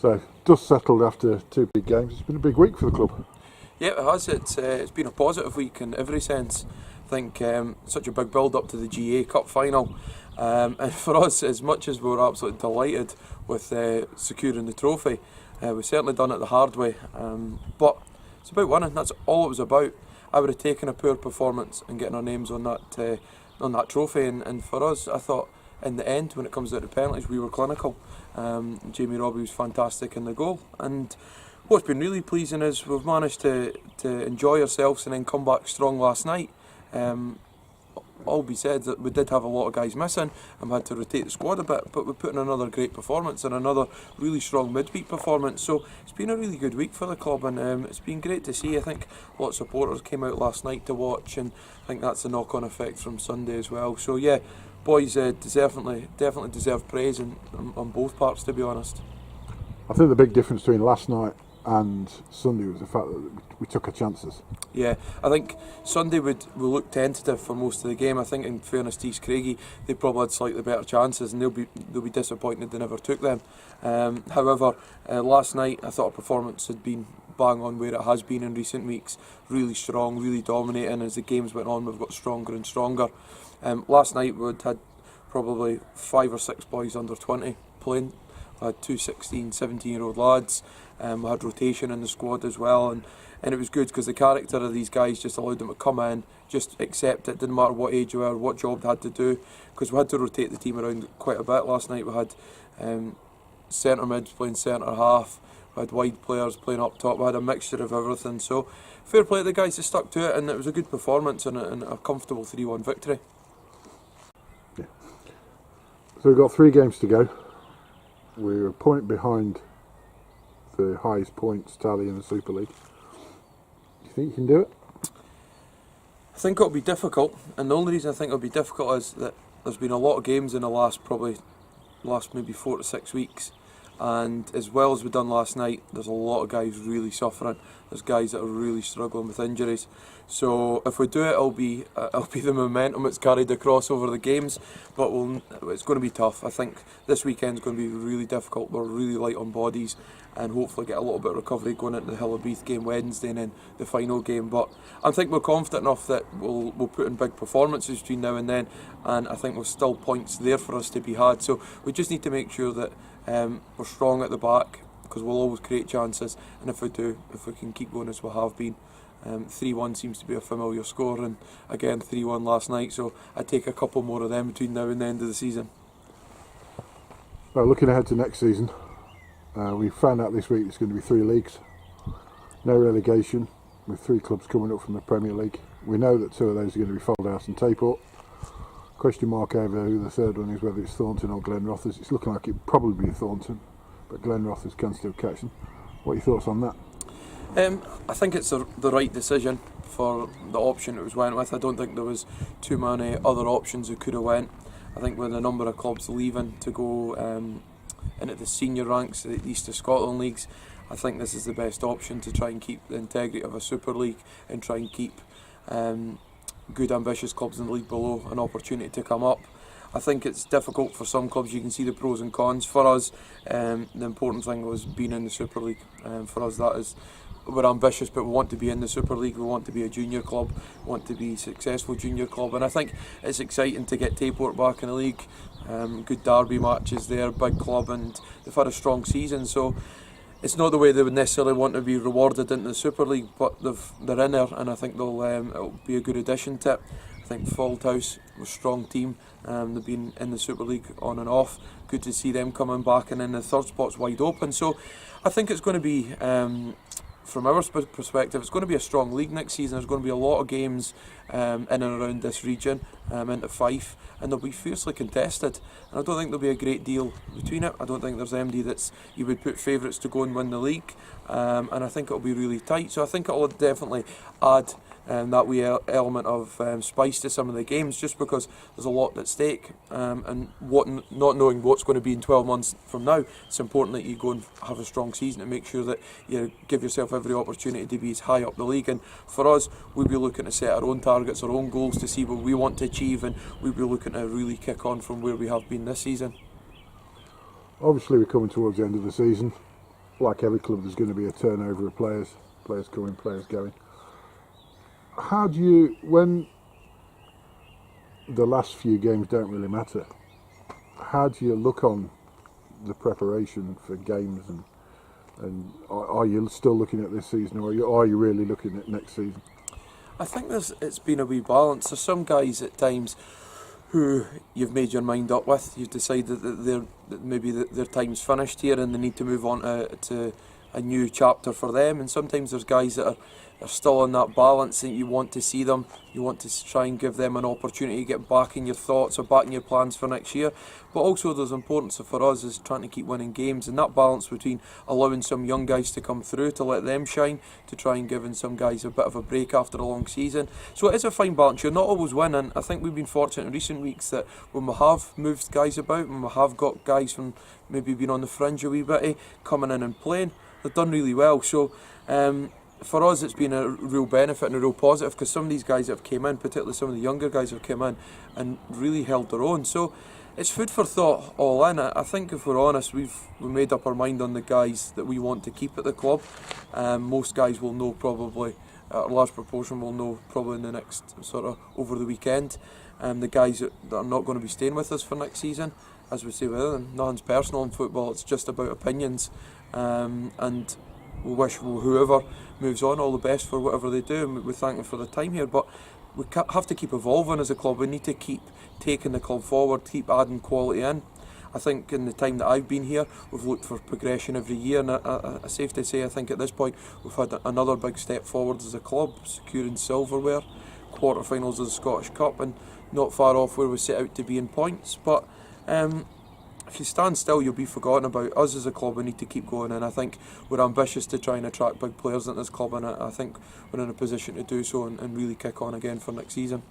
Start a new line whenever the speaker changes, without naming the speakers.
So dust settled after two big games. It's been a big week for the club.
Yeah, it has. It's been a positive week in every sense. I think such a big build up to the GA Cup final, and for us, as much as we were absolutely delighted with securing the trophy, we've certainly done it the hard way. But it's about winning. That's all it was about. I would have taken a poor performance and getting our names on that trophy. And for us, I thought in the end, when it comes down to penalties, we were clinical. Jamie Robbie was fantastic in the goal, and what's been really pleasing is we've managed to enjoy ourselves and then come back strong last night. All be said that we did have a lot of guys missing and we had to rotate the squad a bit, but we put in another great performance and another really strong midweek performance. So it's been a really good week for the club, and it's been great to see. I think a lot of supporters came out last night to watch, and I think that's a knock-on effect from Sunday as well. So yeah, boys definitely deserve praise on both parts, to be honest.
I think the big difference between last night and Sunday was the fact that we took our chances.
Yeah, I think Sunday we looked tentative for most of the game. I think, in fairness to East Craigie, they probably had slightly better chances, and they'll be disappointed they never took them. However, last night I thought our performance had been bang on where it has been in recent weeks. Really strong, really dominating. As the games went on, we've got stronger and stronger. Last night we had probably 5 or 6 boys under 20 playing. We had 2 16, 17-year-old lads. We had rotation in the squad as well, and it was good because the character of these guys just allowed them to come in, just accept it, didn't matter what age you were, what job they had to do, because we had to rotate the team around quite a bit last night. We had centre mids playing centre half, we had wide players playing up top, we had a mixture of everything. So fair play to the guys that stuck to it, and it was a good performance and a comfortable 3-1 victory.
Yeah. So we've got 3 games to go. We're a point behind the highest points tally in the Super League. Do you think you can do it?
I think it'll be difficult, and the only reason I think it'll be difficult is that there's been a lot of games in the last maybe 4 to 6 weeks, and as well as we done last night, there's a lot of guys really suffering. There's guys that are really struggling with injuries. So if we do it, it'll be the momentum that's carried across over the games, but it's going to be tough. I think this weekend's going to be really difficult. We're really light on bodies, and hopefully get a little bit of recovery going into the Hillowbeath game Wednesday and then the final game. But I think we're confident enough that we'll put in big performances between now and then, and I think there's still points there for us to be had. So we just need to make sure that we're strong at the back, because we'll always create chances, and if we can keep going as we have been. 3-1 seems to be a familiar score, and again 3-1 last night, so I'd take a couple more of them between now and the end of the season.
Well, looking ahead to next season, we found out this week it's going to be 3 leagues, no relegation, with 3 clubs coming up from the Premier League. We know that 2 of those are going to be Foldhouse and Tayport. Question mark over who the third one is, whether it's Thornton or Glenrothes. It's looking like it'll probably be Thornton, but Glenrothes can still catch them. What are your thoughts on that?
I think it's the right decision for the option it was went with. I don't think there was too many other options who could have went. I think with the number of clubs leaving to go into the senior ranks, the East of Scotland leagues, I think this is the best option to try and keep the integrity of a Super League and try and keep good ambitious clubs in the league below an opportunity to come up. I think it's difficult for some clubs. You can see the pros and cons. For us, the important thing was being in the Super League. For us, that is, we're ambitious, but we want to be in the Super League. We want to be a junior club, we want to be a successful junior club, and I think it's exciting to get Tayport back in the league. Good derby matches there, big club, and they've had a strong season. So it's not the way they would necessarily want to be rewarded into the Super League, but they're in there, and I think it'll be a good addition to it. I think Foldhouse was a strong team. They've been in the Super League on and off. Good to see them coming back, and then the third spot's wide open. So I think it's going to be, from our perspective, it's going to be a strong league next season. There's going to be a lot of games in and around this region, into Fife, and they'll be fiercely contested. And I don't think there'll be a great deal between it. I don't think there's anybody that's you would put favourites to go and win the league, and I think it'll be really tight. So I think it'll definitely add that wee element of spice to some of the games, just because there's a lot at stake, and not knowing what's going to be in 12 months from now, it's important that you go and have a strong season and make sure that you give yourself every opportunity to be as high up the league. And for us, we'll be looking to set our own targets, our own goals to see what we want to achieve, and we'll be looking to really kick on from where we have been this season.
Obviously we're coming towards the end of the season. like every club, there's going to be a turnover of players coming, players going. How do you, when the last few games don't really matter, how do you look on the preparation for games, and are you still looking at this season, or are you really looking at next season?
I think it's been a wee balance. There's some guys at times who you've made your mind up with. You've decided that maybe their time's finished here and they need to move on to a new chapter for them. And sometimes there's guys that are still in that balance, and you want to see them. You want to try and give them an opportunity to get back in your thoughts or back in your plans for next year. But also there's importance for us is trying to keep winning games, and that balance between allowing some young guys to come through to let them shine, to try and giving some guys a bit of a break after a long season. So it is a fine balance. You're not always winning. I think we've been fortunate in recent weeks that when we have moved guys about, when we have got guys from maybe being on the fringe a wee bit, coming in and playing, they've done really well. So for us it's been a real benefit and a real positive, because some of these guys that have came in, particularly some of the younger guys have come in and really held their own. So it's food for thought all in. I think if we're honest, we made up our mind on the guys that we want to keep at the club. Most guys will know probably, a large proportion will know probably in the next sort of over the weekend. The guys that are not going to be staying with us for next season, as we say with them, nothing's personal in football, it's just about opinions. And we wish whoever moves on all the best for whatever they do, and we thank them for their time here. But we have to keep evolving as a club. We need to keep taking the club forward, keep adding quality in. I think in the time that I've been here, we've looked for progression every year, and it's safe to say I think at this point we've had another big step forward as a club, securing silverware, quarterfinals of the Scottish Cup, and not far off where we set out to be in points. But if you stand still, you'll be forgotten about. Us as a club, we need to keep going, and I think we're ambitious to try and attract big players into this club, and I think we're in a position to do so and really kick on again for next season.